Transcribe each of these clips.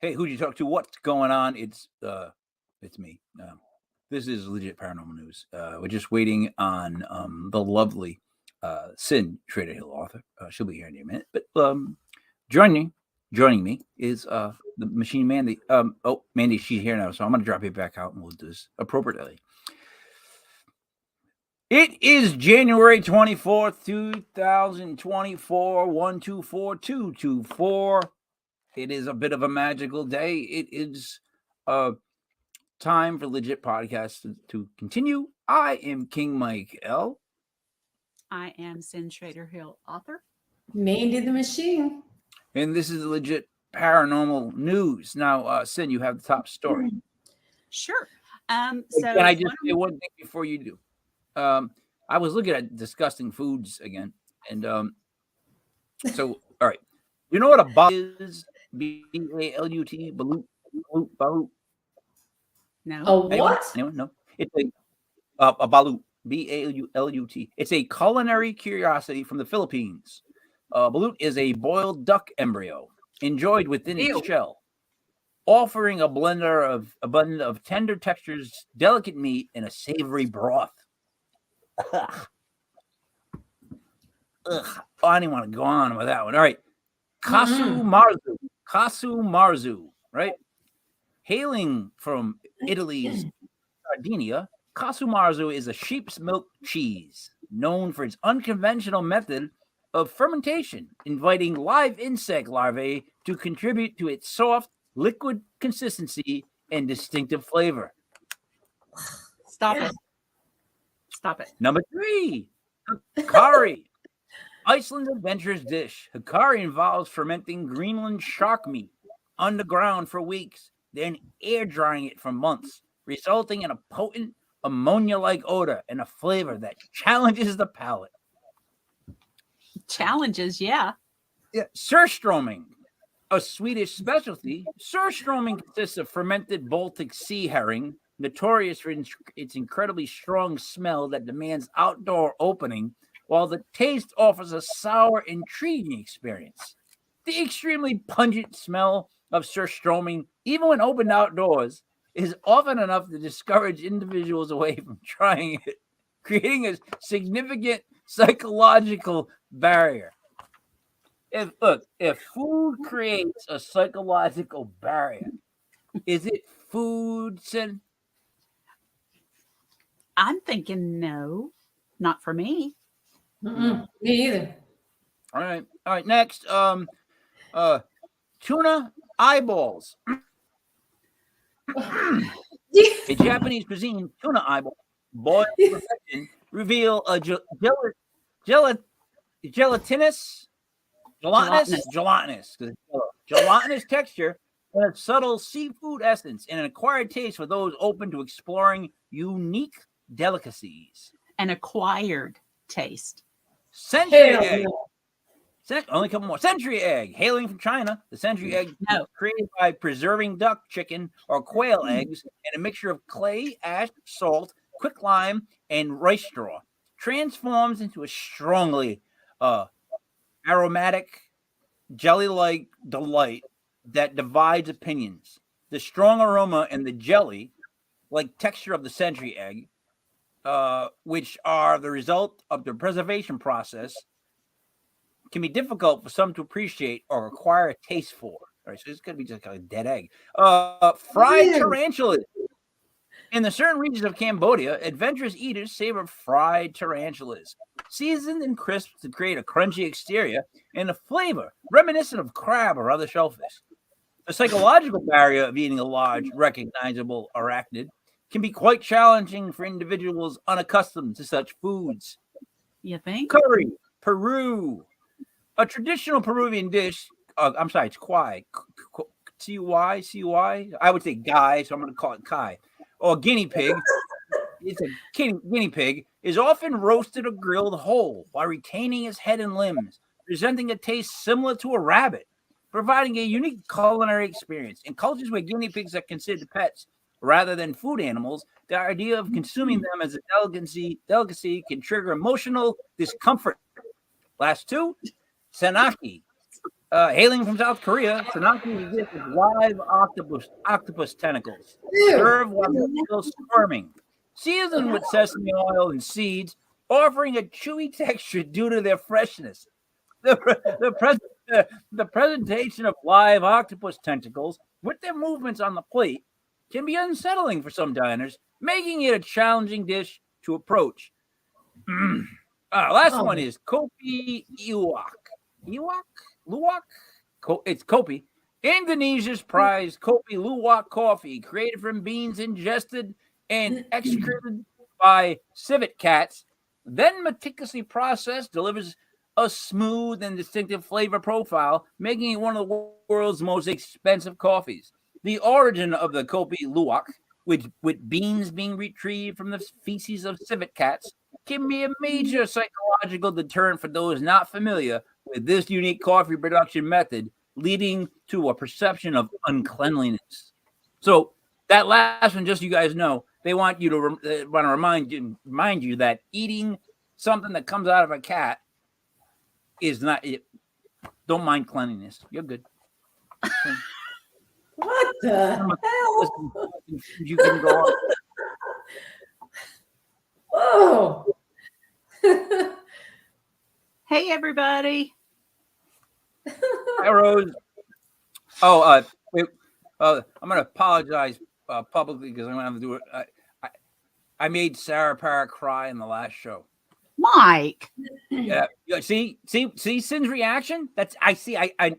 Hey, who'd you talk to? What's going on? It's me. This is Legit Paranormal News. We're just waiting on the lovely Sin Trader Hill author. She'll be here in a minute. But joining me is the Machine Mandy. Mandy, she's here now, so I'm gonna drop it back out and we'll do this appropriately. It is January 24th, 2024, 124-224. It is a bit of a magical day. It is time for Legit Podcast to continue. I am King Mike L. I am Sin Trader Hill author. Mandy the Machine. And this is Legit Paranormal News. Now, Sin, you have the top story. Sure. Can I just say one thing before you do? I was looking at disgusting foods again. And so, all right. You know what a balut is? B-A-L-U-T, balut. No. A what? Anyone? No. It's a balut, B-A-L-U-T. It's a culinary curiosity from the Philippines. Balut is a boiled duck embryo enjoyed within its shell, offering a blend of tender textures, delicate meat, and a savory broth. Ugh. Oh, I didn't want to go on with that one. All right. Casu marzu, right? Hailing from Italy's Sardinia, casu marzu is a sheep's milk cheese known for its unconventional method of fermentation, inviting live insect larvae to contribute to its soft, liquid consistency and distinctive flavor. Stop it. Number 3, Hikari. Iceland's adventurous dish. Hikari involves fermenting Greenland shark meat underground for weeks, then air drying it for months, resulting in a potent ammonia-like odor and a flavor that challenges the palate. Challenges, yeah. Surströmming, a Swedish specialty. Surströmming consists of fermented Baltic sea herring, notorious for its incredibly strong smell that demands outdoor opening, while the taste offers a sour, intriguing experience. The extremely pungent smell of surströmming, even when opened outdoors, is often enough to discourage individuals away from trying it, creating a significant psychological barrier. If food creates a psychological barrier, is it food, Sin? I'm thinking no, not for me. Me either. All right. Next, tuna eyeballs. A Japanese cuisine, tuna eyeball, boiled to perfection, reveal a gelatinous texture and a subtle seafood essence and an acquired taste for those open to exploring unique delicacies. An acquired taste. Century egg. Only a couple more. Century egg, hailing from China. The century egg is created by preserving duck, chicken, or quail eggs in a mixture of clay, ash, salt, quick lime, and rice straw. Transforms into a strongly aromatic, jelly-like delight that divides opinions. The strong aroma and the jelly-like texture of the century egg, which are the result of the preservation process, can be difficult for some to appreciate or acquire a taste for. All right, so it's going to be just like a dead egg. Fried tarantulas. In the certain regions of Cambodia, adventurous eaters savor fried tarantulas, seasoned and crisped to create a crunchy exterior and a flavor reminiscent of crab or other shellfish. The psychological barrier of eating a large, recognizable arachnid can be quite challenging for individuals unaccustomed to such foods. You think? Curry, Peru. A traditional Peruvian dish, it's Kwai. C-Y. I would say Guy, so I'm going to call it Kai. Or guinea pig. It's a guinea pig is often roasted or grilled whole while retaining its head and limbs, presenting a taste similar to a rabbit, providing a unique culinary experience. In cultures where guinea pigs are considered pets rather than food animals, the idea of consuming them as a delicacy can trigger emotional discomfort. Last two, senaki, Hailing from South Korea, Tanaki is with live octopus tentacles. Ew. Served while they're still squirming. Seasoned with sesame oil and seeds, offering a chewy texture due to their freshness. The presentation of live octopus tentacles with their movements on the plate can be unsettling for some diners, making it a challenging dish to approach. Last one is Kopi Luwak? It's Kopi. Indonesia's prized Kopi Luwak coffee, created from beans ingested and excreted by civet cats, then meticulously processed, delivers a smooth and distinctive flavor profile, making it one of the world's most expensive coffees. The origin of the Kopi Luwak, with beans being retrieved from the feces of civet cats, can be a major psychological deterrent for those not familiar with this unique coffee production method, leading to a perception of uncleanliness. So that last one, just so you guys know, they want you to want to remind you that eating something that comes out of a cat is not. Don't mind cleanliness. You're good. What the hell? You can go on. Whoa. Hey, everybody. Hi, Rose. Oh, wait. I'm going to apologize publicly because I'm going to have to do it. I made Sarah Parra cry in the last show. Mike. Yeah. See, Sin's reaction. That's I see. I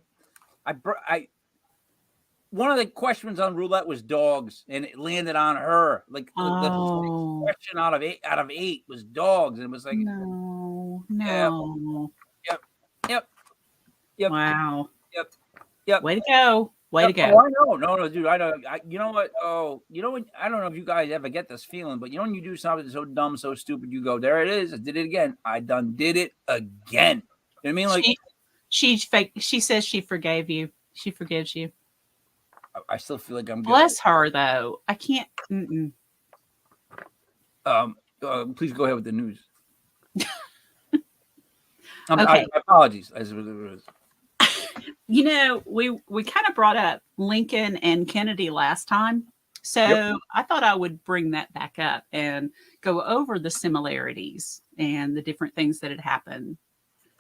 one of the questions on roulette was dogs, and it landed on her. Like the question out of eight was dogs, and it was like no. Yep. Wow. Yep. Way to go. Way to go. Oh, I know. No, dude. I know. You know what? Oh, you know what? I don't know if you guys ever get this feeling, but you know when you do something so dumb, so stupid, you go, there it is. I did it again. I done did it again. You know what I mean? Like she says she forgave you. She forgives you. I still feel like I'm good. Bless her, though. I can't. Please go ahead with the news. Okay. My apologies. You know, we kind of brought up Lincoln and Kennedy last time, so I thought I would bring that back up and go over the similarities and the different things that had happened.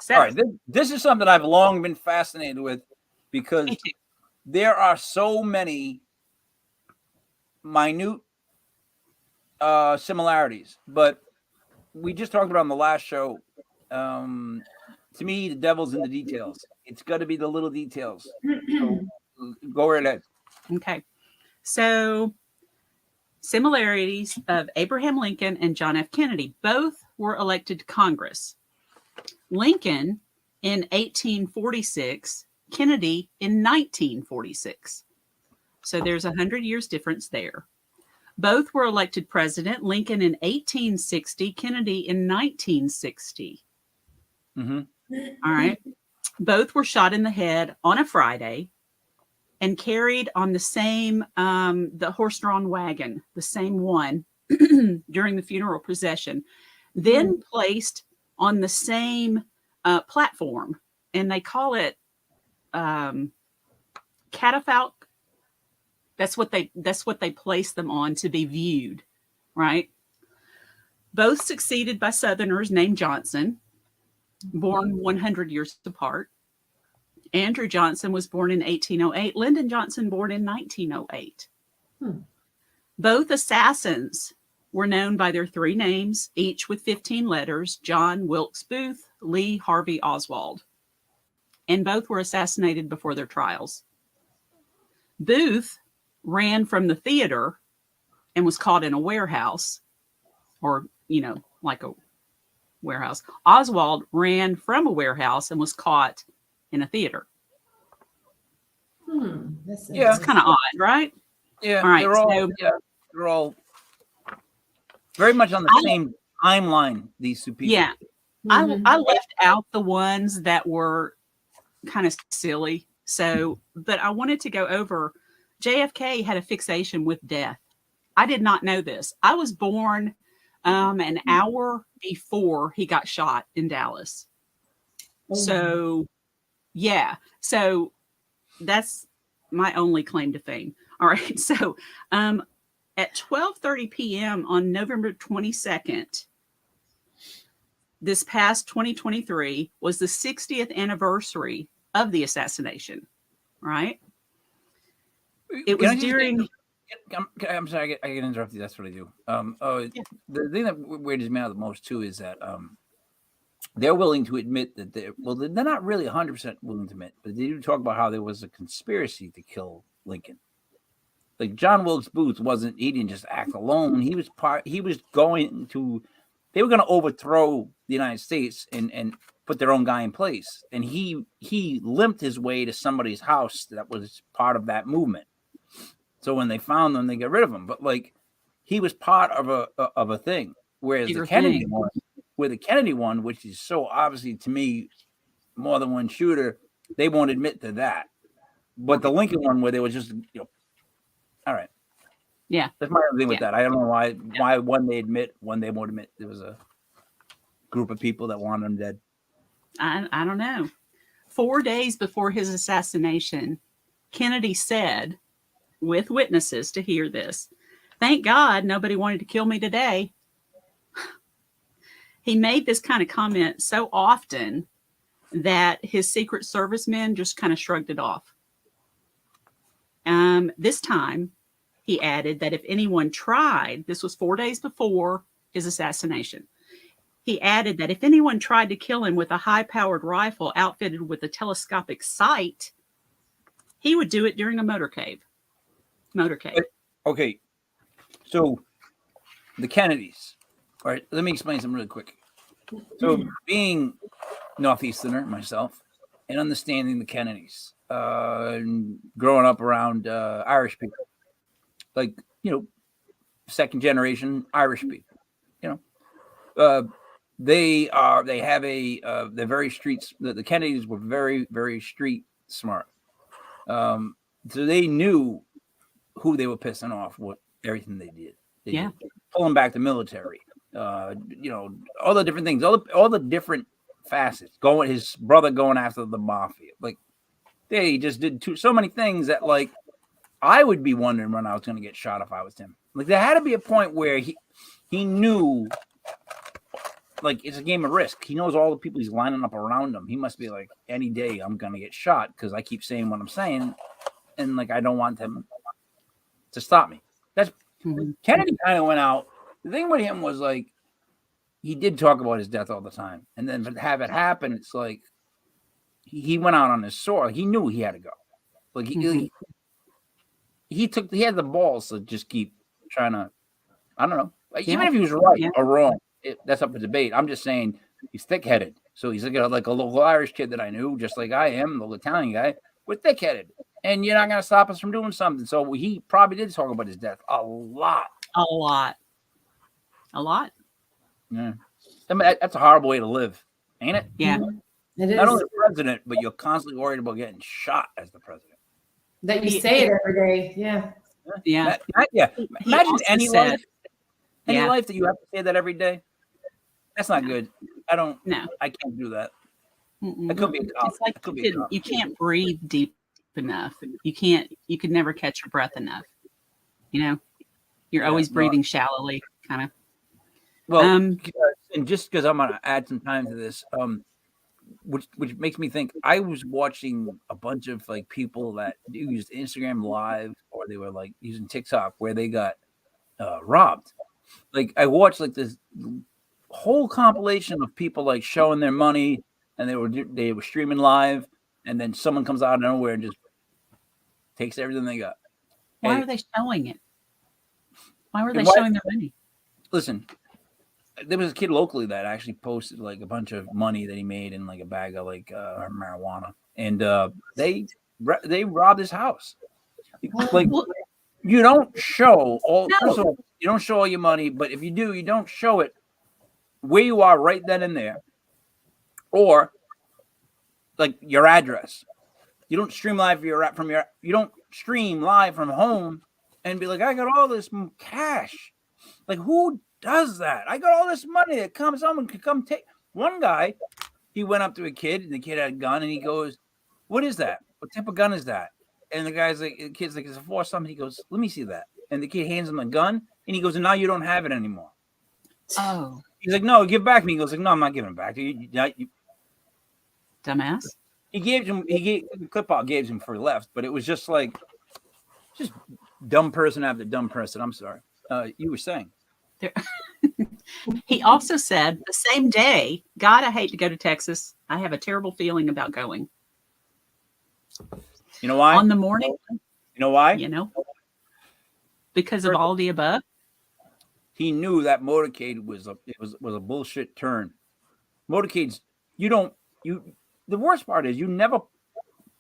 So, all right, this is something I've long been fascinated with because there are so many minute similarities, but we just talked about on the last show. To me, the devil's in the details. It's got to be the little details. So go right ahead. Okay. So, similarities of Abraham Lincoln and John F. Kennedy. Both were elected to Congress. Lincoln in 1846, Kennedy in 1946. So there's 100 years difference there. Both were elected president, Lincoln in 1860, Kennedy in 1960. Mm-hmm. All right. Both were shot in the head on a Friday and carried on the same, the horse-drawn wagon, the same one during the funeral procession, then placed on the same platform. And they call it catafalque. That's what they place them on to be viewed, right? Both succeeded by Southerners named Johnson, born 100 years apart. Andrew Johnson was born in 1808. Lyndon Johnson born in 1908. Both assassins were known by their three names, each with 15 letters: John Wilkes Booth, Lee Harvey Oswald. And both were assassinated before their trials. Booth ran from the theater and was caught in a warehouse, or, like a warehouse. Oswald ran from a warehouse and was caught in a theater. That's kind of odd, right? Yeah. All right. They're all very much on the same timeline. These two people. Yeah. I left out the ones that were kind of silly. So, but I wanted to go over. JFK had a fixation with death. I did not know this. I was born an hour before he got shot in Dallas. So Yeah. So that's my only claim to fame. All right. So at 12:30 p.m. on November 22nd, this past 2023 was the 60th anniversary of the assassination, right? It Can was I just during. I'm sorry, I get interrupted. That's what I do. Yeah. The thing that weirds me out the most too is that they're willing to admit that they're not really 100% willing to admit, but they do talk about how there was a conspiracy to kill Lincoln. Like John Wilkes Booth he didn't just act alone. He was they were going to overthrow the United States and put their own guy in place. And he limped his way to somebody's house that was part of that movement. So when they found them, they got rid of him. But like, he was part of a thing. Whereas Bigger the Kennedy thing. one, which is so obviously to me more than one shooter, they won't admit to that. But the Lincoln one, where they was just, all right. Yeah. That's my other thing with that. I don't know why one they admit, one they won't admit. There was a group of people that wanted him dead. I don't know. 4 days before his assassination, Kennedy said, with witnesses to hear this, "Thank God nobody wanted to kill me today." He made this kind of comment so often that his Secret Service men just kind of shrugged it off. This time, he added that if anyone tried, this was 4 days before his assassination, he added that if anyone tried to kill him with a high-powered rifle outfitted with a telescopic sight, he would do it during a motorcade. Okay, so the Kennedys. All right, let me explain something really quick. So being Northeasterner myself and understanding the Kennedys, and growing up around Irish people, like, second generation Irish people, they have they're very streets. The Kennedys were very, very street smart. So they knew who they were pissing off with everything they did. They did. Pulling back the military, all the different things, all the different facets. His brother going after the mafia, like they just did so many things that, like, I would be wondering when I was going to get shot if I was him. Like, there had to be a point where he knew, like, it's a game of risk. He knows all the people he's lining up around him. He must be like, any day I'm going to get shot because I keep saying what I'm saying, and like I don't want them to stop me. That's Kennedy kind of went out. The thing with him was, like, he did talk about his death all the time, and then to have it happen, it's like he went out on his sword. He knew he had to go. Like he had the balls to just keep trying to. I don't know. Like, even if he was right or wrong, that's up for debate. I'm just saying he's thick-headed. So he's like a local Irish kid that I knew, just like I am, the Italian guy. We're thick-headed, and you're not going to stop us from doing something. So he probably did talk about his death a lot. Yeah, I mean, that's a horrible way to live, ain't it? Yeah, it is. Not only the president, but you're constantly worried about getting shot as the president. That you say it every day. Yeah. Yeah. Imagine any life that you have to say that every day. That's not good. I can't do that. I could be a cop. It's like you can't breathe deep enough. You could never catch your breath enough. You're always breathing shallowly, kind of. Well, and just because I'm going to add some time to this, which makes me think, I was watching a bunch of like people that used Instagram Live, or they were like using TikTok, where they got robbed. Like, I watched like this whole compilation of people like showing their money, and they were streaming live, and then someone comes out of nowhere and just takes everything they got. Why are they showing it? Why were they showing their money? Listen, there was a kid locally that actually posted like a bunch of money that he made in like a bag of like marijuana, and they robbed his house. Like, you don't show all. No. First of all, you don't show all your money, but if you do, you don't show it where you are right then and there, or like your address. You don't stream live you don't stream live from home and be like, I got all this cash. Like, who does that? I got all this money that someone could come take. One guy, he went up to a kid, and the kid had a gun, and he goes, what is that? What type of gun is that? And the kid's like, it's a 4 something. He goes, let me see that. And the kid hands him the gun, and he goes, and now you don't have it anymore. Oh, He's like, no, give it back to me. He goes, like, no, I'm not giving it back to you. dumbass. He gave the clip out, gave him for left, but it was just like, just dumb person after dumb person. I'm sorry. You were saying. He also said the same day, God, I hate to go to Texas. I have a terrible feeling about going. You know why? On the morning, You know why? Because of all the above. He knew that motorcade was a bullshit turn. Motorcades, the worst part is you never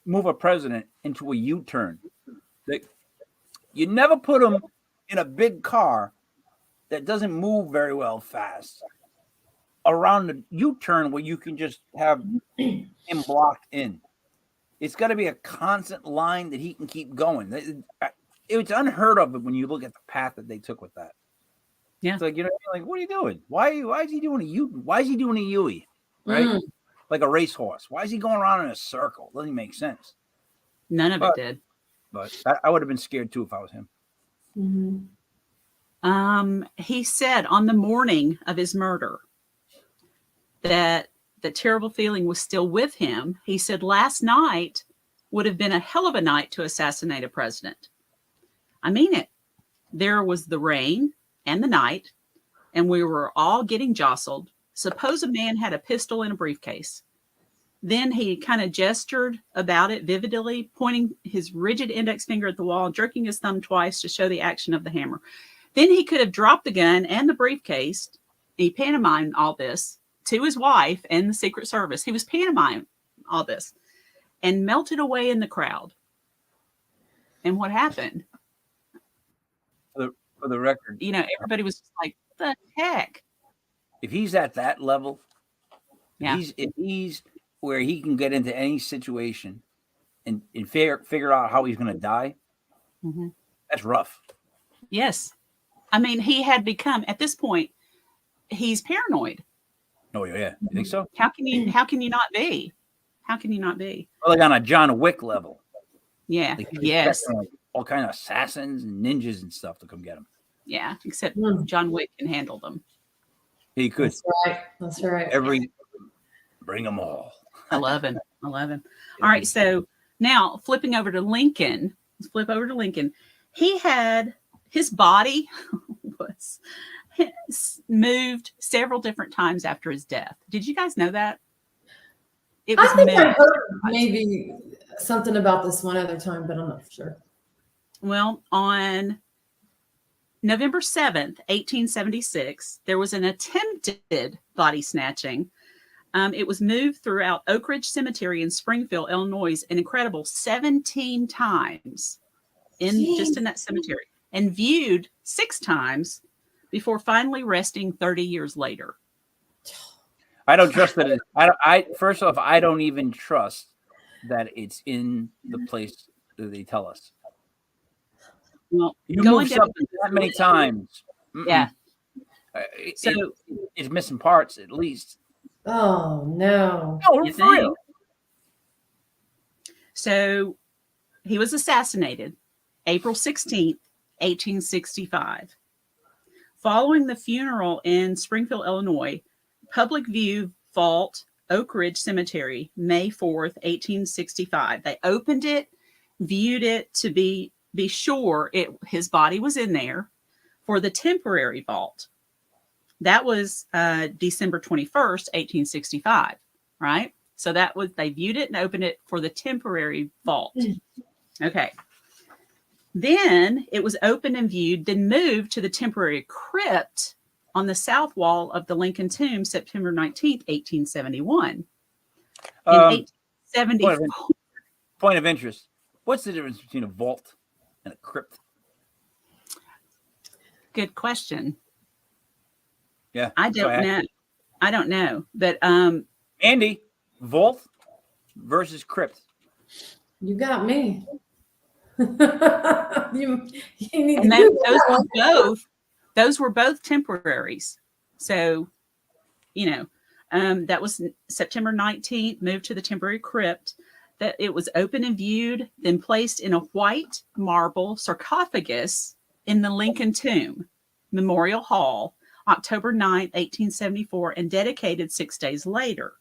move a president into a U-turn. Like, you never put him in a big car that doesn't move very well fast around the U-turn where you can just have him blocked in. It's got to be a constant line that he can keep going. It's unheard of when you look at the path that they took with that. Yeah. It's like, like, what are you doing? Why is he doing a U? Why is he doing a Yui? Right? Like a racehorse. Why is he going around in a circle? Doesn't make sense. None of it did. But I would have been scared too if I was him. Mm-hmm. He said on the morning of his murder that the terrible feeling was still with him. He said last night would have been a hell of a night to assassinate a president. I mean it. There was the rain and the night, and we were all getting jostled. Suppose a man had a pistol in a briefcase. Then he kind of gestured about it vividly, pointing his rigid index finger at the wall, jerking his thumb twice to show the action of the hammer. Then he could have dropped the gun and the briefcase. He pantomimed all this to his wife and the Secret Service. He was pantomiming all this and melted away in the crowd. And what happened? For the record, everybody was just like, what the heck? if he's at that level, Yeah. if he's where he can get into any situation and figure out how he's going to die, that's rough. Yes. I mean, he had become, at this point, he's paranoid. Oh, yeah. You think so? How can you not be? How can you not be? Well, like on a John Wick level. Yeah. Like, Yes. like all kind of assassins and ninjas and stuff to come get him. Yeah. Except John Wick can handle them. He could. That's right. Bring them all. 11. All right. So now flipping over to Lincoln. Let's flip over to Lincoln. He had his body was moved several different times after his death. Did you guys know that? It was I think I moved. heard maybe something about this one other time, but I'm not sure. Well, on November 7th, 1876, there was an attempted body snatching. It was moved throughout Oak Ridge Cemetery in Springfield, Illinois, an incredible 17 times just in that cemetery, and viewed 6 times before finally resting 30 years later. I don't trust that. First off, I don't even trust that it's in the place that they tell us. Well, you move something that many times. Yeah. It's missing parts at least. Oh, no. No, for real. So he was assassinated April 16th, 1865. Following the funeral in Springfield, Illinois, public view vault, Oak Ridge Cemetery, May 4th, 1865. They opened it, viewed it to be sure his body was in there for the temporary vault. That was December 21st, 1865, right? So they viewed it and opened it for the temporary vault. Okay. Then it was opened and viewed, then moved to the temporary crypt on the south wall of the Lincoln Tomb, September 19th, 1871. In 1874. Point of interest. What's the difference between a vault and a crypt? Good question. Yeah. I don't know. But Andy, vault versus crypt. You got me. you need and to those were both temporaries. So, that was September 19th, moved to the temporary crypt. that it was open and viewed, then placed in a white marble sarcophagus in the Lincoln Tomb Memorial Hall, October 9th, 1874, and dedicated 6 days later.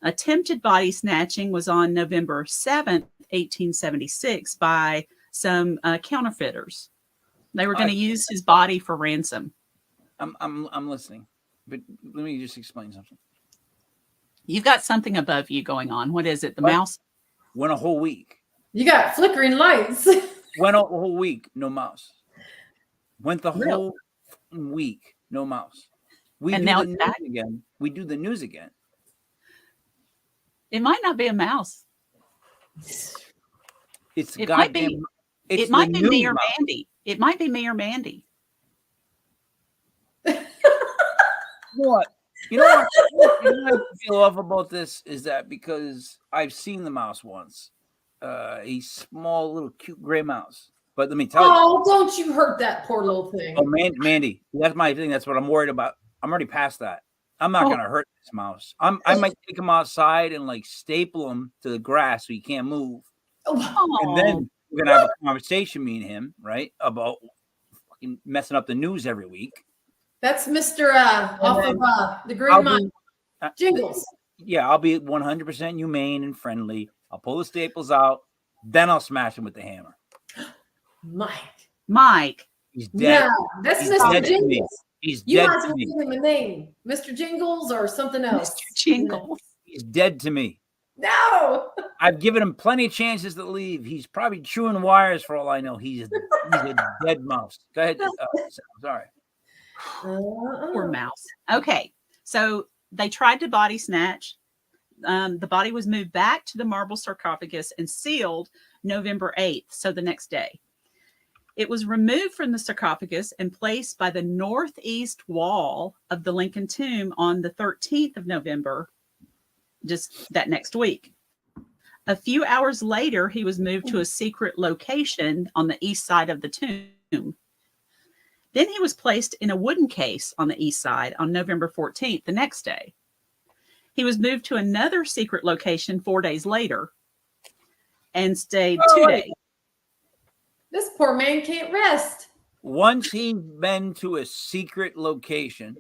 Attempted body snatching was on November 7th, 1876, by some counterfeiters. They were going to use his body for ransom. I'm listening, but let me just explain something. You've got something above you going on. What is it? The mouse? Went a whole week. You got flickering lights. Went a whole week, no mouse. Went the whole week, no mouse. We And do now the it's news back? again. We do the news again. It might not be a mouse. It's It goddamn. might be. It's It might the be me news or mouse. Mandy. It might be me or Mandy. What? You know what? I feel off about this is that because I've seen the mouse once. He's small, little, cute gray mouse. But let me tell you. Oh, don't you hurt that poor little thing. Oh, Mandy, that's my thing. That's what I'm worried about. I'm already past that. I'm not gonna hurt this mouse. I might take him outside and like staple him to the grass so he can't move, and then we're gonna have a conversation, me and him, right, about fucking messing up the news every week. That's Mr. Off of the Green Mile. Jingles. Yeah, I'll be 100% humane and friendly. I'll pull the staples out, then I'll smash him with the hammer. Mike. He's dead. No, that's He's Mr. dead to me. Jingles. He's You dead might as to well me. give him a name. Mr. Jingles or something else. Mr. Jingles. He's dead to me. No. I've given him plenty of chances to leave. He's probably chewing wires for all I know. He's a dead mouse. Go ahead. Sorry. Poor mouse. Okay. So they tried to body snatch. The body was moved back to the marble sarcophagus and sealed November 8th, so the next day. It was removed from the sarcophagus and placed by the northeast wall of the Lincoln Tomb on the 13th of November, just that next week. A few hours later, he was moved to a secret location on the east side of the tomb. Then he was placed in a wooden case on the east side on November 14th, the next day. He was moved to another secret location 4 days later and stayed 2 days. This poor man can't rest. Once he's been to a secret location,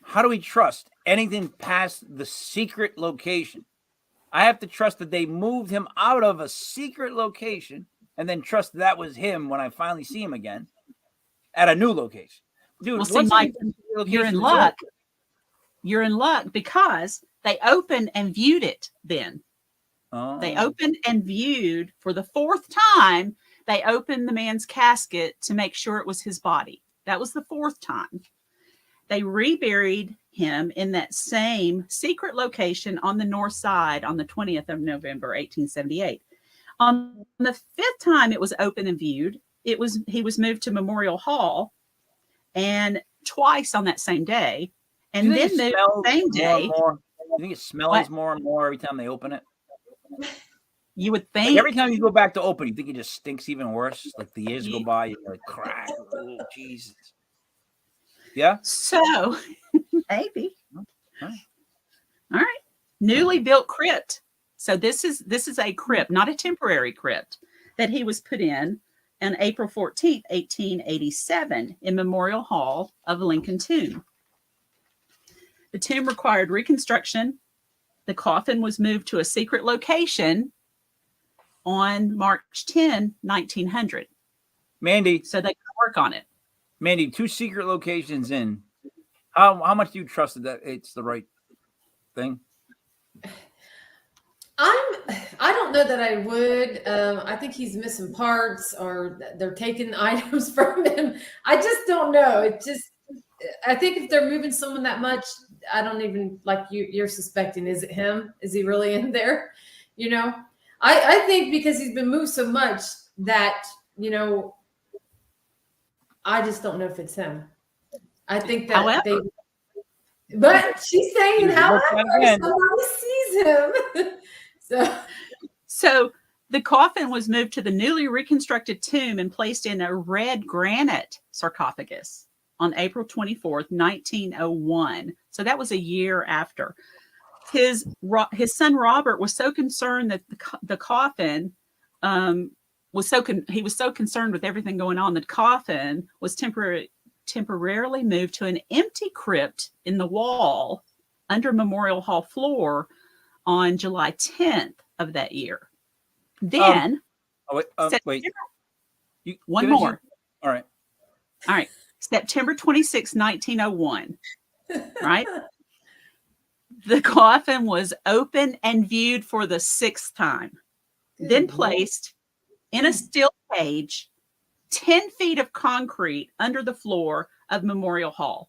how do we trust anything past the secret location? I have to trust that they moved him out of a secret location and then trust that was him when I finally see him again at a new location. Dude, Well, see, Mike, you're in luck. You're in luck because they opened and viewed it then. Oh. They opened and viewed for the fourth time. They opened the man's casket to make sure it was his body. That was the fourth time. They reburied him in that same secret location on the north side on the 20th of November, 1878. On the fifth time it was open and viewed, he was moved to Memorial Hall, and twice on that same day, and then the same day. You think it smells more and more every time they open it? You would think. Like every time you go back to open, you think it just stinks even worse. Like the years go by, you're like, crack. Oh, Jesus. Yeah. So maybe. All right. Newly built crypt. So this is a crypt, not a temporary crypt, that he was put in on April 14th, 1887, in Memorial Hall of Lincoln Tomb. The tomb required reconstruction. The coffin was moved to a secret location on March 10, 1900. Mandy. So they could work on it. Mandy, 2 secret locations in. How much do you trust that it's the right thing? I don't know that I would. I think he's missing parts or they're taking items from him. I just don't know. I think if they're moving someone that much, I don't even like you're suspecting. Is it him? Is he really in there? You know, I think because he's been moved so much that, you know, I just don't know if it's him. I think that but she's saying, however, somebody sees him. So the coffin was moved to the newly reconstructed tomb and placed in a red granite sarcophagus on April 24th, 1901. So that was a year after. his son Robert was so concerned that the coffin he was so concerned with everything going on. The coffin was temporarily moved to an empty crypt in the wall under Memorial Hall floor on July 10th of that year. Then, wait. One more. All right. September 26, 1901. Right? The coffin was opened and viewed for the 6th time, then placed in a steel cage 10 feet of concrete under the floor of Memorial Hall.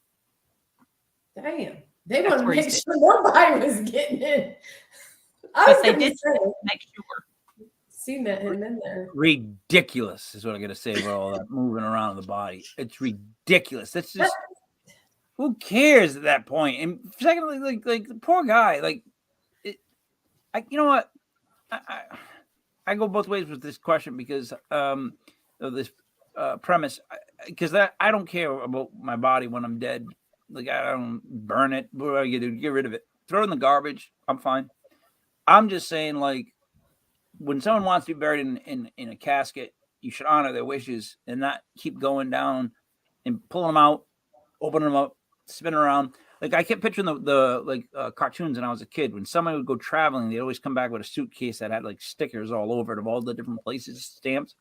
Damn. They want to make sure nobody was getting in. But they did make sure. Seen that him in there. Ridiculous is what I'm gonna say about all that moving around the body. It's ridiculous. That's just who cares at that point? And secondly, like the poor guy, you know what? I go both ways with this question because of this premise. Because I don't care about my body when I'm dead. Like I don't burn it. What do I do? Get rid of it. Throw it in the garbage. I'm fine. I'm just saying, like, when someone wants to be buried in a casket, you should honor their wishes and not keep going down and pulling them out, opening them up, spinning around. Like I kept picturing the cartoons when I was a kid. When somebody would go traveling, they'd always come back with a suitcase that had like stickers all over it of all the different places stamped.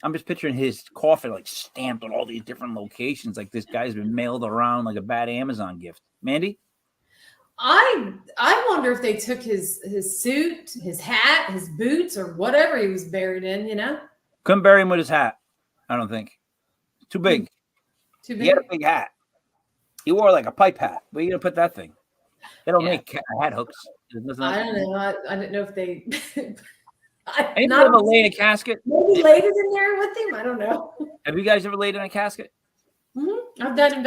I'm just picturing his coffin like stamped on all these different locations. Like this guy's been mailed around like a bad Amazon gift. Mandy? I wonder if they took his suit, his hat, his boots, or whatever he was buried in, you know? Couldn't bury him with his hat, I don't think. Too big. Too big? He had a big hat. He wore like a pipe hat. Where are you going to put that thing? They don't make hat hooks. I don't know. I didn't know if they... Anybody ever laid in a casket? Maybe laid it in there with him? I don't know. Have you guys ever laid in a casket? Mm-hmm. I've done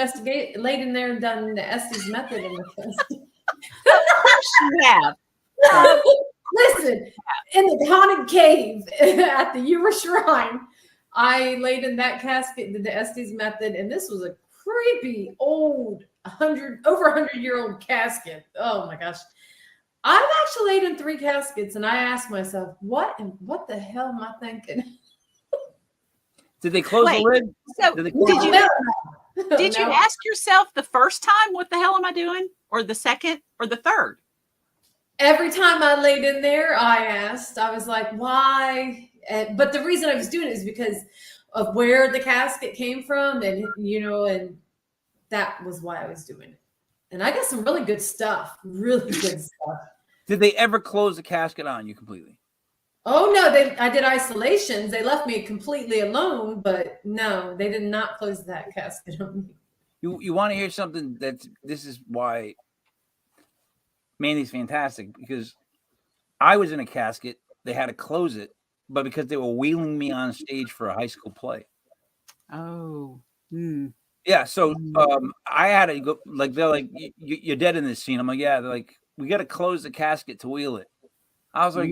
laid in there and done the Estes method in the casket. Of course you have. Listen, in the haunted cave at the Ura Shrine, I laid in that casket, did the Estes method, and this was a creepy old over 100-year-old casket. Oh my gosh. I've actually laid in 3 caskets, and I asked myself, what the hell am I thinking? Did they close the lid? So did you ask yourself the first time, what the hell am I doing? Or the second or the third? Every time I laid in there, I asked. I was like, why? But the reason I was doing it is because of where the casket came from. And, and that was why I was doing it. And I got some really good stuff. Really good stuff. Did they ever close the casket on you completely? Oh, no. I did isolations. They left me completely alone. But no, they did not close that casket on me. You want to hear something this is why Mandy's fantastic, because I was in a casket. They had to close it, but because they were wheeling me on stage for a high school play. Oh. Yeah. So I had to go, like, they're like, you're dead in this scene. I'm like, yeah. They're like, we got to close the casket to wheel it. I was like,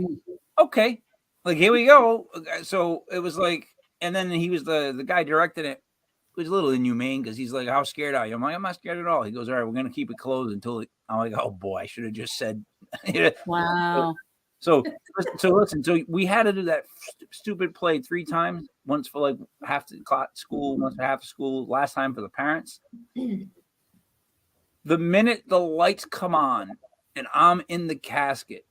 okay, like, here we go. So it was like, and then he was the guy directing it. It was a little inhumane because he's like, how scared are you? I'm like, I'm not scared at all. He goes, all right, we're going to keep it closed until I'm like, oh boy, I should have just said. Wow. So listen, so we had to do that stupid play 3 times, once for like half the school, once for half the school, last time for the parents. The minute the lights come on and I'm in the casket,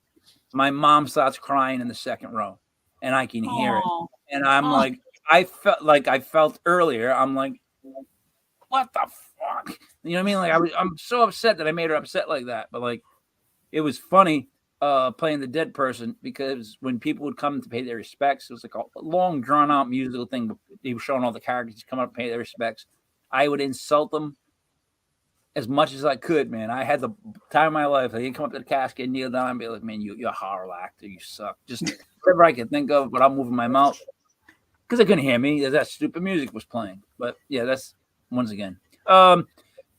my mom starts crying in the second row and I can hear it. And I'm like, I felt earlier. I'm like, what the fuck? You know what I mean? Like I'm so upset that I made her upset like that. But like, it was funny playing the dead person, because when people would come to pay their respects, it was like a long drawn out musical thing. They were showing all the characters come up and pay their respects. I would insult them as much as I could, man. I had the time of my life. I didn't come up to the casket, kneel down, and be like, man, you're a horrible actor. You suck. Just whatever I could think of, but I'm moving my mouth. Because they couldn't hear me. That stupid music was playing. But yeah, that's once again.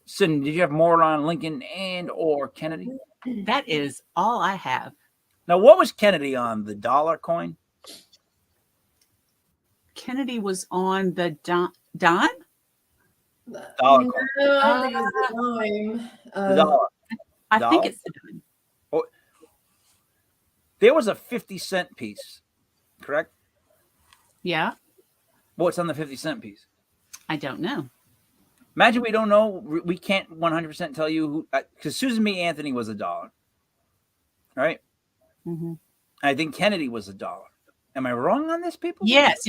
Sin, did you have more on Lincoln and or Kennedy? That is all I have. Now, what was Kennedy on? The dollar coin? Kennedy was on the dime? Dollar coin. No, I think it was the dime. The dollar. I think it's the dime. There was a 50-cent piece, correct? Yeah. What's on the 50-cent piece? I don't know. Imagine we don't know. We can't 100% tell you who, because Susan B. Anthony was $1, right? Mm-hmm. I think Kennedy was $1. Am I wrong on this, people? Yes.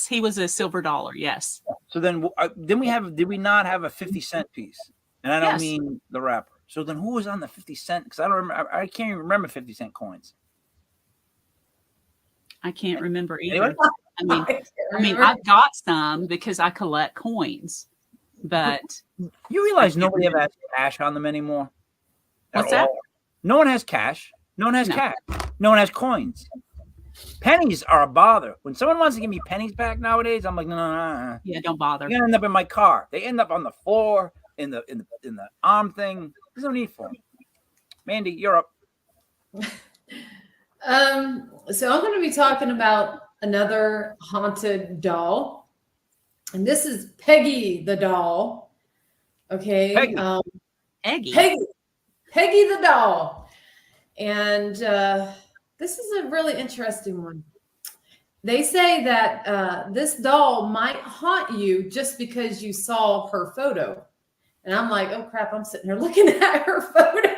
He was a silver dollar. Yes. So then did we not have a 50-cent piece? And I don't mean the rapper. So then who was on the 50-cent? Because I don't remember. I can't even remember 50-cent coins. I can't remember either. Anyway? I mean, I've got some because I collect coins, but you realize nobody ever has cash on them anymore. What's that? No one has cash. No one has cash. No one has coins. Pennies are a bother. When someone wants to give me pennies back nowadays, I'm like, no. Yeah, don't bother. They're gonna end up in my car. They end up on the floor in the arm thing. There's no need for them. Mandy, you're up. So I'm going to be talking about another haunted doll, and this is Peggy the doll. Okay, Peggy the doll, and this is a really interesting one. They say that this doll might haunt you just because you saw her photo, and I'm like, oh crap! I'm sitting here looking at her photo.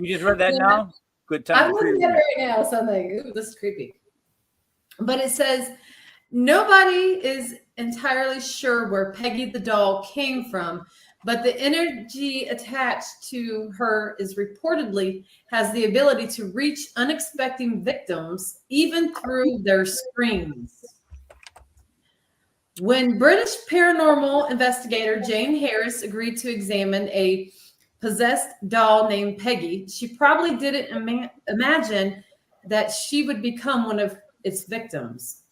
You just read that now? Good time. I'm looking at it right now, so I'm like, ooh, this is creepy. But it says, nobody is entirely sure where Peggy the doll came from, but the energy attached to her is reportedly has the ability to reach unexpected victims, even through their screams. When British paranormal investigator Jane Harris agreed to examine a possessed doll named Peggy, she probably didn't imagine that she would become one of its victims.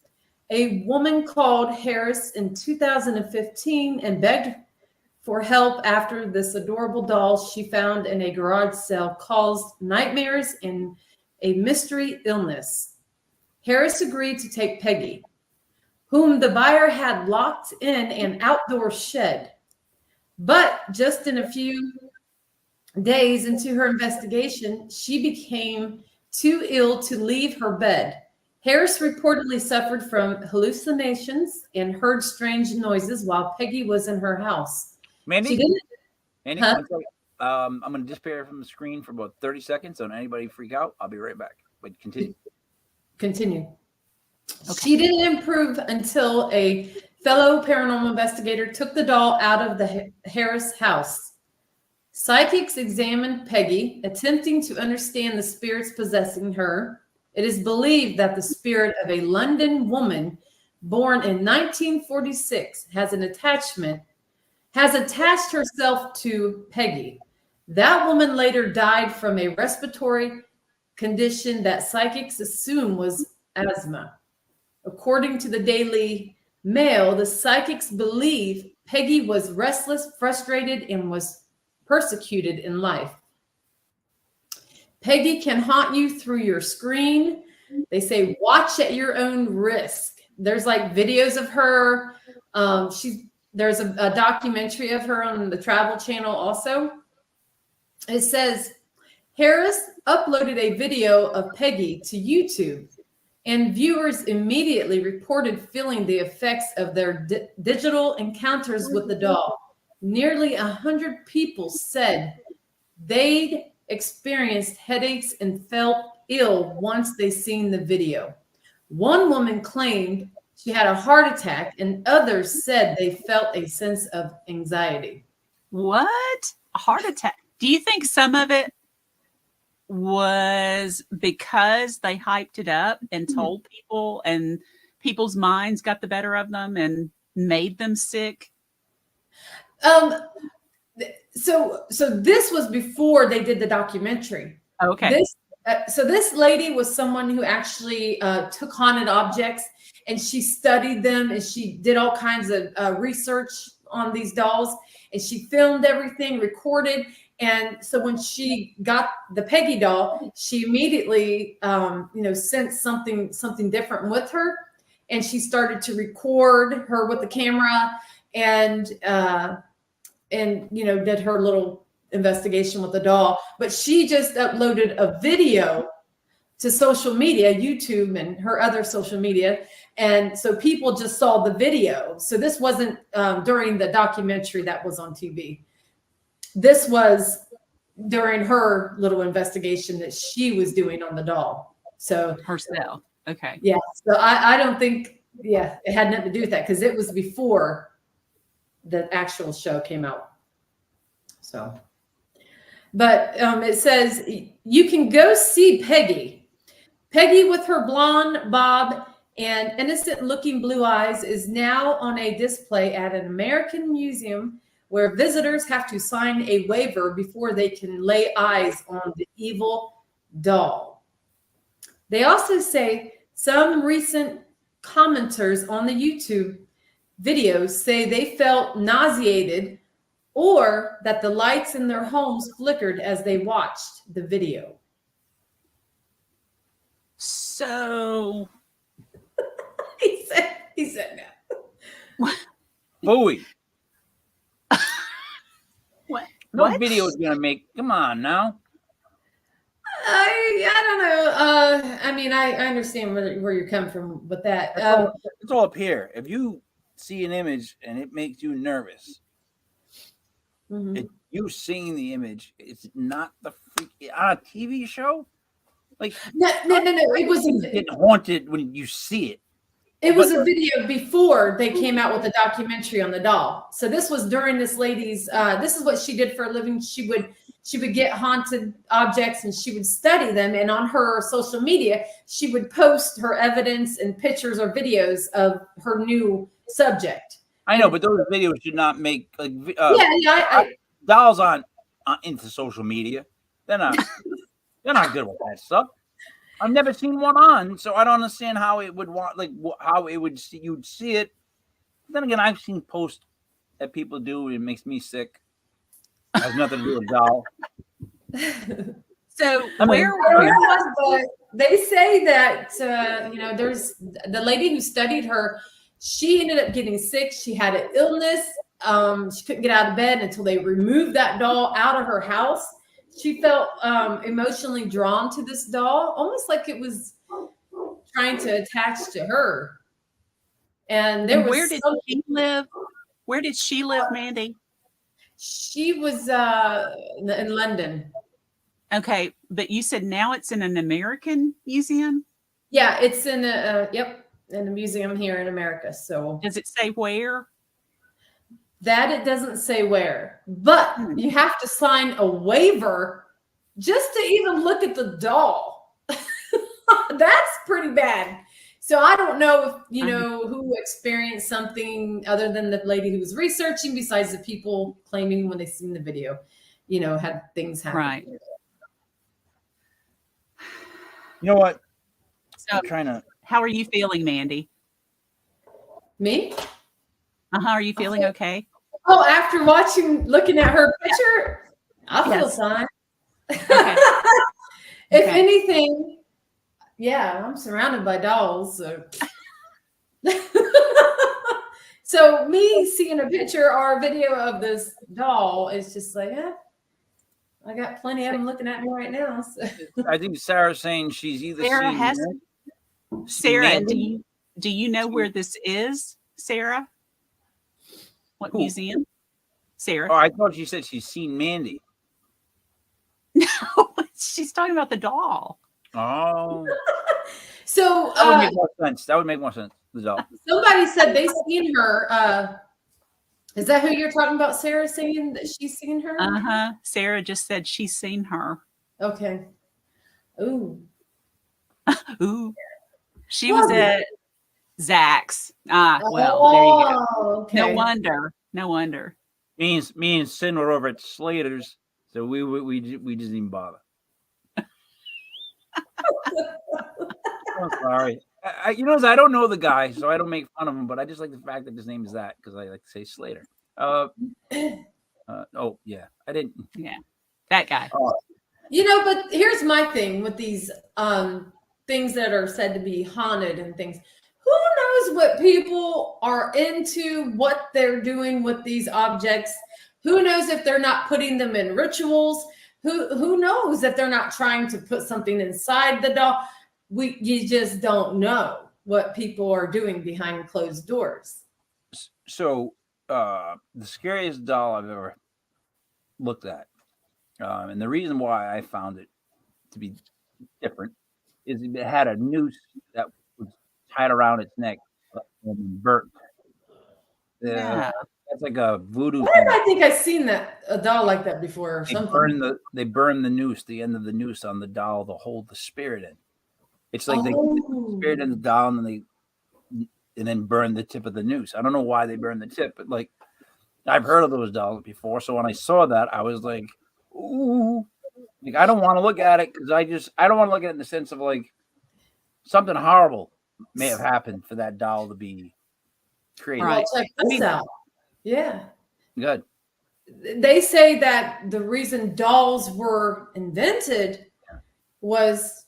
A woman called Harris in 2015 and begged for help after this adorable doll she found in a garage sale caused nightmares and a mystery illness. Harris agreed to take Peggy, whom the buyer had locked in an outdoor shed. But just in a few days into her investigation, she became too ill to leave her bed. Harris reportedly suffered from hallucinations and heard strange noises while Peggy was in her house. Mandy, I'm going to disappear from the screen for about 30 seconds. Don't anybody freak out. I'll be right back. But continue. Okay. She didn't improve until a fellow paranormal investigator took the doll out of the Harris house. Psychics examined Peggy, attempting to understand the spirits possessing her. It is believed that the spirit of a London woman born in 1946 has attached herself to Peggy. That woman later died from a respiratory condition that psychics assume was asthma. According to the Daily Mail, the psychics believe Peggy was restless, frustrated, and was persecuted in life. Peggy can haunt you through your screen. They say watch at your own risk. There's like videos of her. There's a documentary of her on the Travel Channel also. It says Harris uploaded a video of Peggy to YouTube, and viewers immediately reported feeling the effects of their digital encounters with the doll. Nearly 100 people said they'd experienced headaches and felt ill once they seen the video. One woman claimed she had a heart attack, and others said they felt a sense of anxiety. What? A heart attack? Do you think some of it was because they hyped it up and told people, and people's minds got the better of them and made them sick? So this was before they did the documentary. Okay. This lady was someone who actually took haunted objects and she studied them, and she did all kinds of research on these dolls, and she filmed everything, recorded. And so when she got the Peggy doll, she immediately, sensed something different with her, and she started to record her with the camera, and did her little investigation with the doll. But she just uploaded a video to social media, YouTube and her other social media. And so people just saw the video. So this wasn't during the documentary that was on TV. This was during her little investigation that she was doing on the doll. So Herself. Okay. yeah. So I don't think, it had nothing to do with that because it was before the actual show came out. So, but it says you can go see Peggy. Peggy with her blonde bob and innocent looking blue eyes is now on a display at an American museum where visitors have to sign a waiver before they can lay eyes on the evil doll. They also say some recent commenters on the YouTube videos say they felt nauseated or that the lights in their homes flickered as they watched the video. So he said no. Bowie. What? No What? video is gonna make. Come on now. I don't know. I mean, I understand where you're coming from with that. It's all up here. If you see an image and it makes you nervous, Mhm. you seeing the image, it's not the freak on a TV show. Like No. It was get haunted when you see it. It was a video before they came out with a documentary on the doll. So this was during this lady's. This is what she did for a living. She would get haunted objects and she would study them. And on her social media, she would post her evidence and pictures or videos of her new subject. I know, but those videos should not make like dolls on into social media. They're not good with that stuff. I've never seen one on, so I don't understand how it would want how it would see you'd see it. Then again, I've seen posts that people do. It makes me sick. It has nothing to do with doll. So I don't know, but they say that there's the lady who studied her. She ended up getting sick. She had an illness. She couldn't get out of bed until they removed that doll out of her house. She felt emotionally drawn to this doll, almost like it was trying to attach to her. And where did she live? Where did she live, Mandy? She was in London. Okay, but you said now it's in an American museum? Yeah, it's in in a museum here in America. So does it say where? That it doesn't say where, but you have to sign a waiver just to even look at the doll. That's pretty bad. So I don't know if who experienced something other than the lady who was researching, besides the people claiming when they seen the video, had things happen. Right. You know what? So I'm trying to. How are you feeling, Mandy? Me? Are you feeling okay? Oh, after looking at her picture, I feel fine. Okay. If anything, I'm surrounded by dolls. So. So me seeing a picture or a video of this doll is just like, I got plenty of them looking at me right now. So. I think Sarah's saying she's either Sarah, do you know where this is, Sarah? What museum? Sarah. Oh, I thought she said she's seen Mandy. No, she's talking about the doll. Oh. So that would make more sense. That would make more sense. The doll. Somebody said they seen her. Is that who you're talking about, Sarah, saying that she's seen her? Sarah just said she's seen her. Okay. Ooh. Ooh. She was at Zach's. Well, there you go. Okay. No wonder. Me and Sin were over at Slater's, so we didn't even bother. I'm sorry. I don't know the guy, so I don't make fun of him, but I just like the fact that his name is that because I like to say Slater. Oh yeah, I didn't. Yeah, that guy. But here's my thing with these things that are said to be haunted and things. Who knows what people are into, what they're doing with these objects? Who knows if they're not putting them in rituals? who knows that they're not trying to put something inside the doll? You just don't know what people are doing behind closed doors. So the scariest doll I've ever looked at, and the reason why I found it to be different is it had a noose that was tied around its neck and burnt. Yeah. That's like a voodoo Why thing. did I think I've seen a doll like that before or They something? burn the noose, the end of the noose on the doll to hold the spirit in. It's like they put the spirit in the doll and then burn the tip of the noose. I don't know why they burn the tip, but like I've heard of those dolls before. So when I saw that, I was like, ooh, like I don't want to look at it because I don't want to look at it in the sense of like something horrible may have happened for that doll to be created. Right. Well, check this out. Yeah. Good. They say that the reason dolls were invented was,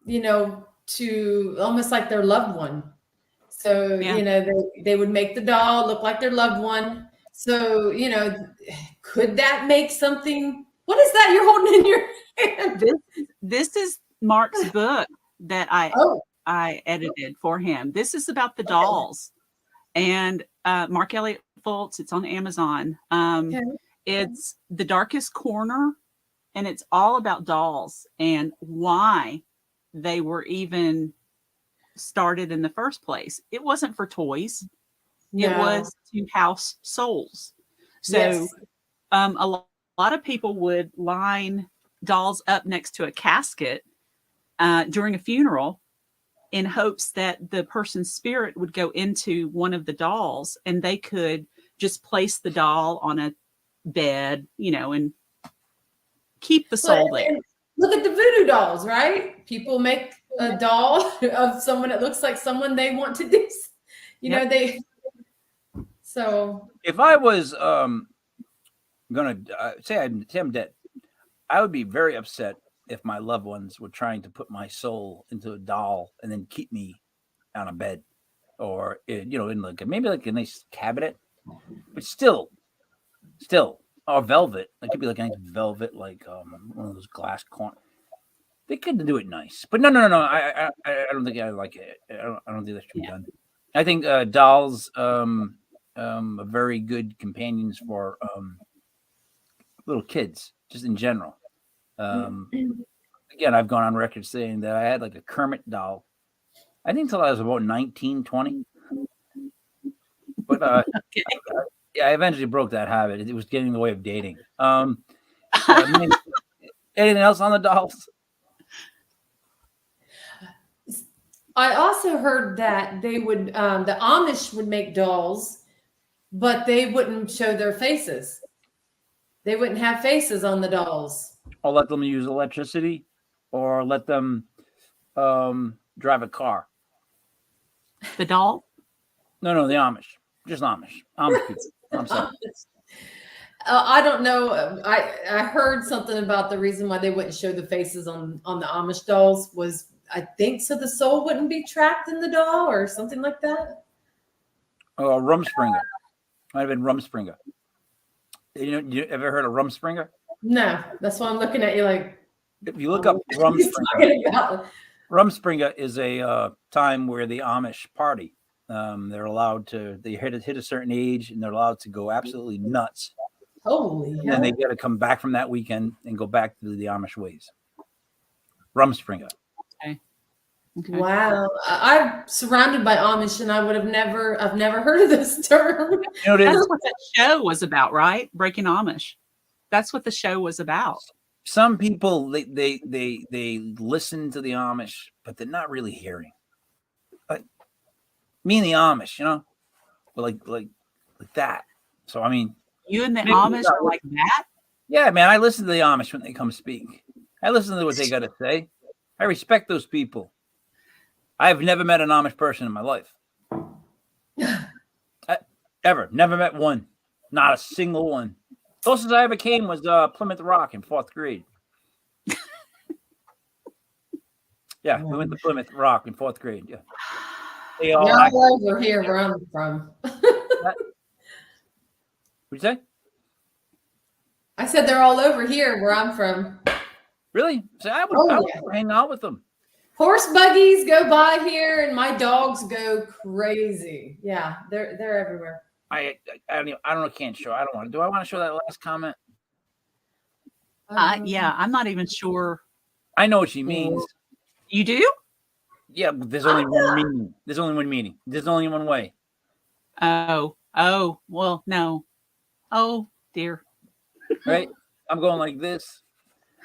to almost like their loved one. So, they would make the doll look like their loved one. So, could that make something? What is that you're holding in your hand? This is Mark's book that I edited for him. This is about the dolls. And Mark Elliott Fultz, it's on Amazon. It's The Darkest Corner, and it's all about dolls and why they were even started in the first place. It wasn't for toys. No. It was to house souls. So a lot of people would line dolls up next to a casket during a funeral in hopes that the person's spirit would go into one of the dolls and they could just place the doll on a bed, and keep the soul there. Look at the voodoo dolls, right? People make a doll of someone that looks like someone they want to do. So if I was gonna say I'm dead, I would be very upset if my loved ones were trying to put my soul into a doll and then keep me on a bed or in maybe like a nice cabinet, but still or velvet. It could be like a nice velvet, like one of those glass corners. They could do it nice, but no. I don't think I like it. I don't think that should be done. I think dolls are very good companions for little kids, just in general. Again, I've gone on record saying that I had like a Kermit doll. I think until I was about 19, 20. But I eventually broke that habit. It was getting in the way of dating. Anything else on the dolls? I also heard that they would, the Amish would make dolls, but they wouldn't show their faces. They wouldn't have faces on the dolls. Or let them use electricity, or let them drive a car. The doll? No, the Amish. Just Amish people. I'm sorry. I don't know. I heard something about the reason why they wouldn't show the faces on the Amish dolls was, I think, so the soul wouldn't be trapped in the doll or something like that. Oh, Rumspringa. Might have been Rumspringa. You ever heard of Rumspringa? No, that's why I'm looking at you like. If you look up Rumspringa is a time where the Amish party. They're allowed to. They hit a certain age, and they're allowed to go absolutely nuts. Holy hell! And then they got to come back from that weekend and go back to the Amish ways. Rumspringa. Okay. Wow, I'm surrounded by Amish, and I've never heard of this term. That's what that show was about, right? Breaking Amish. That's what the show was about. Some people they listen to the Amish, but they're not really hearing. Like me and the Amish, but like that. So I mean, you and the Amish are like that? Yeah, man. I listen to the Amish when they come speak. I listen to what they got to say. I respect those people. I've never met an Amish person in my life. Ever. Never met one. Not a single one. Closest I ever came was Plymouth Rock in 4th grade. Yeah, we went to Plymouth Rock in 4th grade. Yeah. They all over here where I'm from. What'd you say? I I said they're all over here where I'm from. Really? So I would Yeah. go hang out with them. Horse buggies go by here, and my dogs go crazy. Yeah, they're everywhere. I don't know. Can't show. I don't want to. Do I want to show that last comment? Yeah, I'm not even sure. I know what she means. You do? Yeah, but there's only one meaning. There's only one meaning. There's only one way. Oh, well, no. Oh, dear. Right? I'm going like this.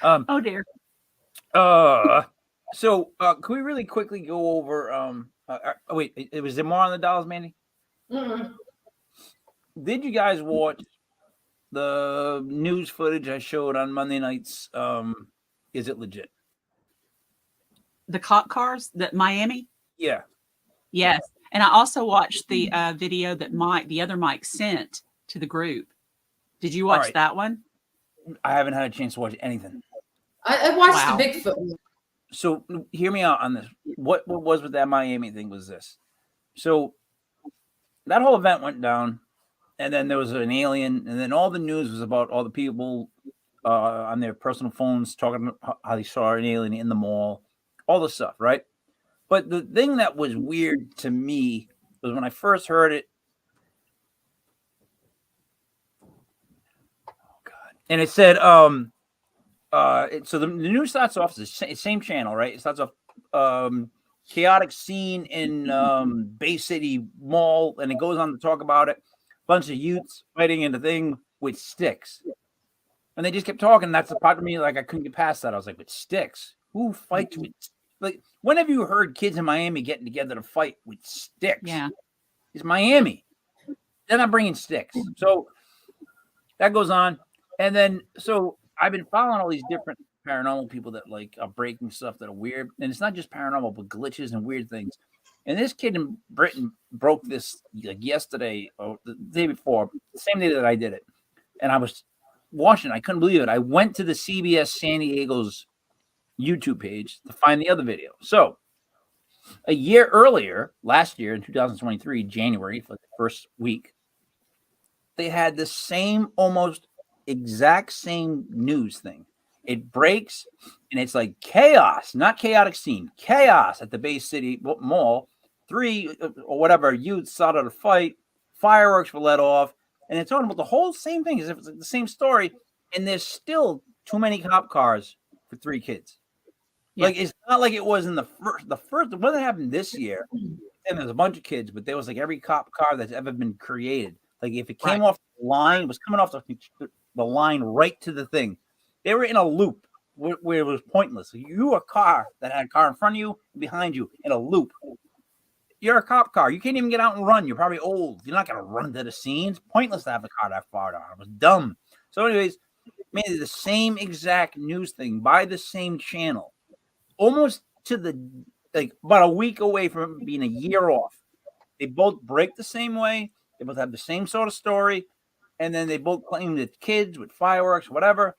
Oh, dear. So can we really quickly go over wait, was there more on the dolls, Mandy? Mm-mm. Did you guys watch the news footage I showed on Monday nights? Is it legit? The cop cars that Miami? Yeah. Yes. And I also watched the video that the other Mike sent to the group. Did you watch that one? I haven't had a chance to watch anything. I watched the Bigfoot one. So hear me out on this. What was with that Miami thing was this. So that whole event went down, and then there was an alien, and then all the news was about all the people on their personal phones talking about how they saw an alien in the mall, all the stuff, right? But the thing that was weird to me was when I first heard it. Oh God! And it said, so the news starts off the same channel, right? It starts off chaotic scene in Bay City Mall, and it goes on to talk about it. Bunch of youths fighting in the thing with sticks, and they just kept talking. That's the part of me like I couldn't get past that. I was like, with sticks? Who fights with? Like, when have you heard kids in Miami getting together to fight with sticks? Yeah, it's Miami. They're not bringing sticks, so that goes on, and then so I've been following all these different paranormal people that like are breaking stuff that are weird, and it's not just paranormal, but glitches and weird things. And this kid in Britain broke this like yesterday or the day before, the same day that I did it, and I was watching. I couldn't believe it. I went to the CBS San Diego's YouTube page to find the other video. So a year earlier, last year in 2023, January, for the first week, they had the same, almost exact same news thing. It breaks, and it's like chaos, not chaotic scene, chaos at the Bay City Mall. 3 or whatever youths started a fight, fireworks were let off, and it's talking about the whole same thing as if it's like the same story, and there's still too many cop cars for 3 kids. Yeah. Like, it's not like it was in the first when that happened this year, and there's a bunch of kids, but there was like every cop car that's ever been created. Like, if it came off the line, it was coming off the line right to the thing. They were in a loop where it was pointless. You were a car that had a car in front of you, behind you, in a loop. You're a cop car. You can't even get out and run. You're probably old. You're not going to run to the scene. It's pointless to have a car that far down. It was dumb. So anyways, made the same exact news thing by the same channel. Almost to the, like, about a week away from being a year off. They both break the same way. They both have the same sort of story. And then they both claim that kids with fireworks, whatever.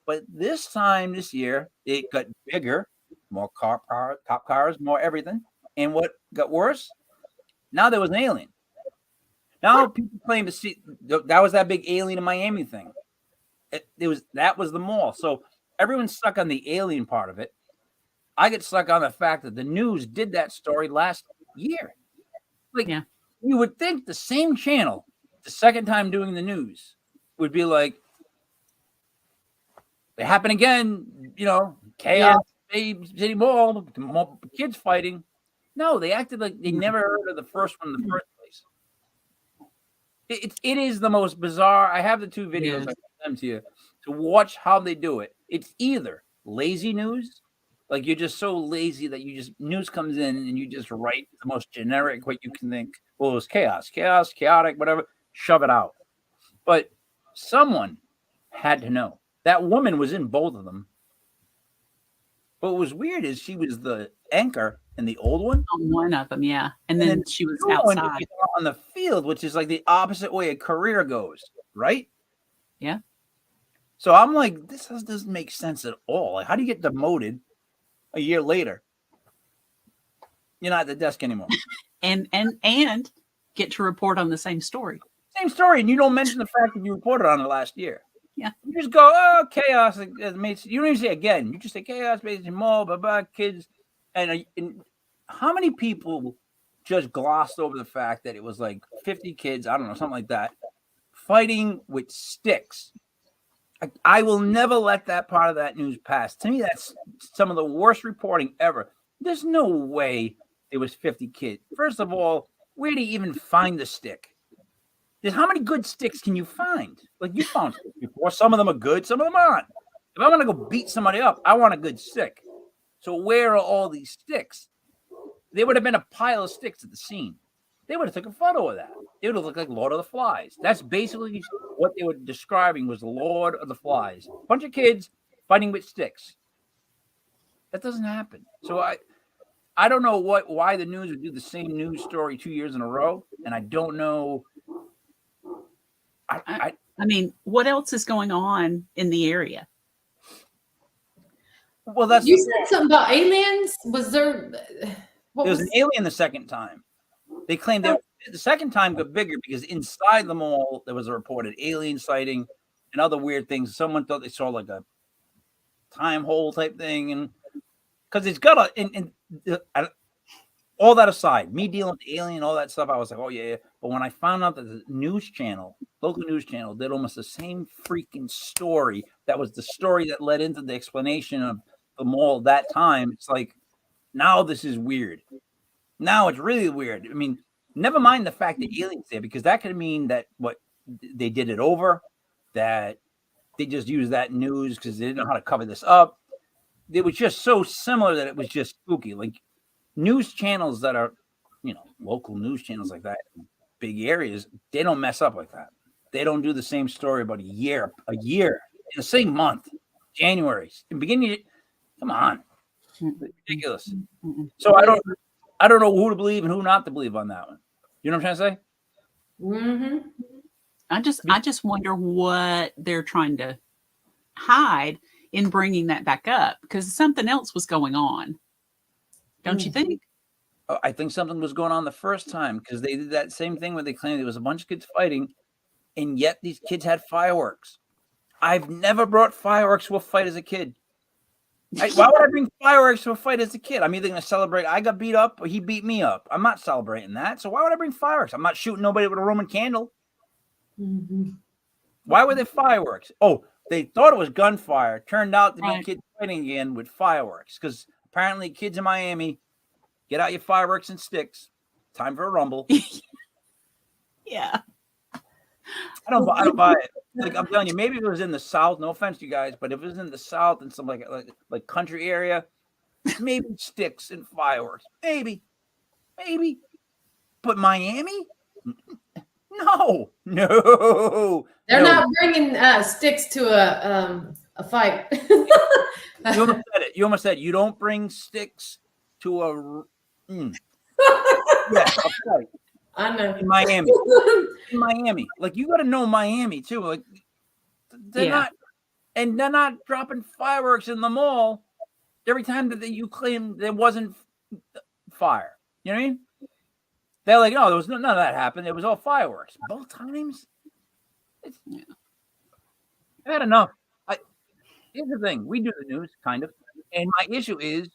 But this time, this year, it got bigger. More cop cars, more everything. And what got worse? Now there was an alien. Now people claim to see that was that big alien in Miami thing. That was the mall. So everyone's stuck on the alien part of it. I get stuck on the fact that the news did that story last year. Like, you would think the same channel, the second time doing the news, would be like, it happened again, chaos, City Mall, kids fighting. No, they acted like they never heard of the first one in the first place. It is the most bizarre. I have the 2 videos. I sent them to you to watch how they do it. It's either lazy news, like you're just so lazy that news comes in and you just write the most generic what you can think. Well, it was chaos, chaotic, whatever. Shove it out. But someone had to know. That woman was in both of them. But what was weird is she was the anchor in the old one. On one of them, yeah. And then she was outside. On the field, which is like the opposite way a career goes, right? Yeah. So I'm like, this doesn't make sense at all. Like, how do you get demoted a year later? You're not at the desk anymore. and get to report on the same story. Same story. And you don't mention the fact that you reported on it last year. Yeah. You just go, oh, chaos. You don't even say again. You just say chaos, basically mall, blah, blah, kids. And how many people just glossed over the fact that it was like 50 kids, I don't know, something like that, fighting with sticks? I will never let that part of that news pass. To me, that's some of the worst reporting ever. There's no way it was 50 kids. First of all, where do you even find the stick? How many good sticks can you find? Like, you found sticks before. Some of them are good, some of them aren't. If I want to go beat somebody up, I want a good stick. So where are all these sticks? There would have been a pile of sticks at the scene. They would have took a photo of that. It would have looked like Lord of the Flies. That's basically what they were describing was Lord of the Flies. A bunch of kids fighting with sticks. That doesn't happen. So I don't know why the news would do the same news story 2 years in a row, and I don't know. I mean, what else is going on in the area? Well, that's you said something about aliens. Was there? There was an alien the second time. They claimed that the second time got bigger because inside the mall there was a reported alien sighting and other weird things. Someone thought they saw like a time hole type thing, and because it's got all that aside, me dealing with alien, all that stuff, I was like, oh yeah. But when I found out that the news channel, local news channel, did almost the same freaking story, that was the story that led into the explanation of the mall that time. It's like, now this is weird. Now it's really weird. I mean, never mind the fact that aliens there, because that could mean that what they did it over, that they just used that news because they didn't know how to cover this up. It was just so similar that it was just spooky. Like news channels that are, local news channels like that, in big areas, they don't mess up like that. They don't do the same story about a year in the same month, January, in the beginning. Come on, ridiculous. So I don't know who to believe and who not to believe on that one. You know what I'm trying to say? Mm-hmm. I just wonder what they're trying to hide in bringing that back up, because something else was going on. Don't you think? I think something was going on the first time, because they did that same thing where they claimed there was a bunch of kids fighting, and yet these kids had fireworks. I've never brought fireworks to a fight as a kid. Why would I bring fireworks to a fight as a kid? I'm either going to celebrate I got beat up or he beat me up. I'm not celebrating that. So why would I bring fireworks? I'm not shooting nobody with a Roman candle. Mm-hmm. Why were there fireworks? Oh, they thought it was gunfire. Turned out to be kids fighting again with fireworks, because apparently kids in Miami, get out your fireworks and sticks. Time for a rumble. Yeah. I don't buy it. Like, I'm telling you, maybe if it was in the South, no offense to you guys, but if it was in the South and some like country area, maybe sticks and fireworks. Maybe. But Miami? No. They're not bringing sticks to a fight. You almost said you don't bring sticks to a yeah, a fight. I know. In Miami. Like, you got to know Miami too. Like, they're not dropping fireworks in the mall every time that you claim there wasn't fire. You know what I mean? They're like, no, there was none of that happened. It was all fireworks. Both times. I've had enough. Here's the thing: we do the news, kind of, and my issue is,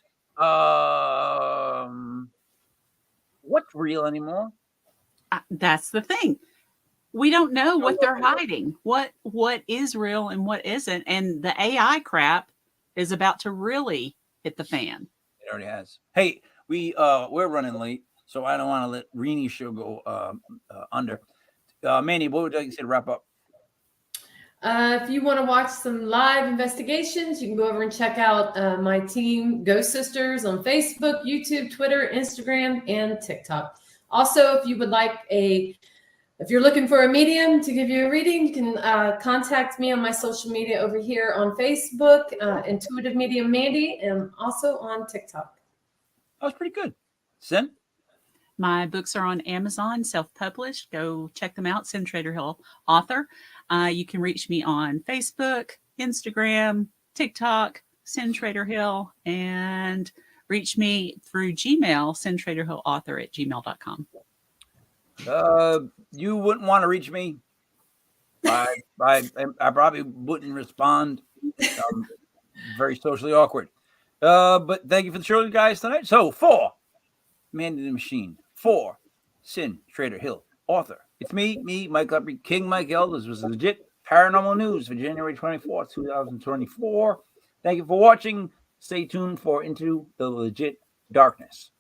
what's real anymore? That's the thing. We don't know what they're hiding. What is real and what isn't. And the AI crap is about to really hit the fan. It already has. Hey, we're running late, so I don't want to let Reenie's show go under. Manny, what would you like to say to wrap up? If you want to watch some live investigations, you can go over and check out my team, Ghost Sisters, on Facebook, YouTube, Twitter, Instagram, and TikTok. Also, if you would like if you're looking for a medium to give you a reading, you can contact me on my social media over here on Facebook, Intuitive Medium Mandy, and also on TikTok. That was pretty good. Sin? My books are on Amazon, self-published. Go check them out. Sin Trader Hill author. You can reach me on Facebook, Instagram, TikTok, Sin Trader Hill, and reach me through Gmail, sintraderhillauthor@gmail.com. You wouldn't want to reach me. I probably wouldn't respond. Very socially awkward. But thank you for the show, guys, tonight. So, for Man in the Machine, for Sin Trader Hill, author. It's me, Mike Leprey, King Mike L. This was Legit Paranormal News for January 24th, 2024. Thank you for watching. Stay tuned for Into the Legit Darkness.